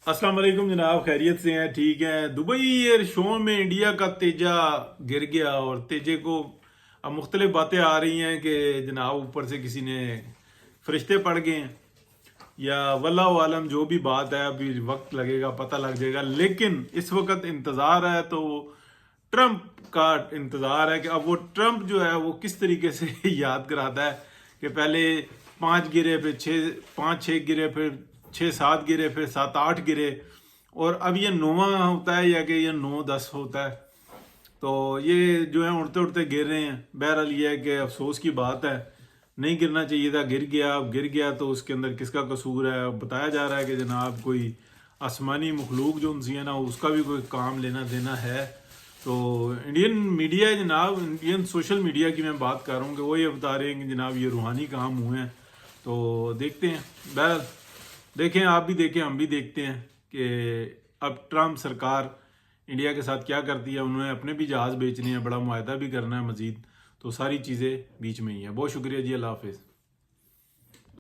अस्सलाम वालेकुम जनाब, खैरियत से हैं? ठीक है। दुबई एयर शो में इंडिया का तेजा गिर गया और तेजे को अब मुख्तलिफ बातें आ रही हैं कि जनाब ऊपर से किसी ने फरिश्ते पड़ गए हैं या वल्लाहु आलम, जो भी बात है अभी वक्त लगेगा, पता लग जाएगा। लेकिन इस वक्त इंतज़ार है तो ट्रंप का इंतज़ार है कि अब वो ट्रंप जो है वो किस तरीके से याद कराता है कि पहले 5 गिरे, फिर 5-6 गिरे, फिर 6-7 गिरे, फिर 7-8 गिरे, और अब ये 9वां होता है या कि ये 9-10 होता है। तो ये जो है उड़ते उड़ते गिर रहे हैं। बहरहाल ये है कि अफसोस की बात है, नहीं गिरना चाहिए था, गिर गया। अब गिर गया तो उसके अंदर किसका कसूर है? बताया जा रहा है कि जनाब कोई आसमानी मखलूक जो उनसी है ना, उसका भी कोई काम लेना देना है। तो इंडियन मीडिया है जनाब, इंडियन सोशल मीडिया की मैं बात कर रहा हूँ कि वो ये बता रहे हैं कि जनाब ये रूहानी काम हुए हैं। तो देखते हैं, बहरहाल देखें, आप भी देखें, हम भी देखते हैं कि अब ट्रम्प सरकार इंडिया के साथ क्या करती है। उन्होंने अपने भी जहाज़ बेचने हैं, बड़ा मुआहदा भी करना है मज़ीद। तो सारी चीज़ें बीच में ही है। बहुत शुक्रिया जी, अल्लाह हाफिज़।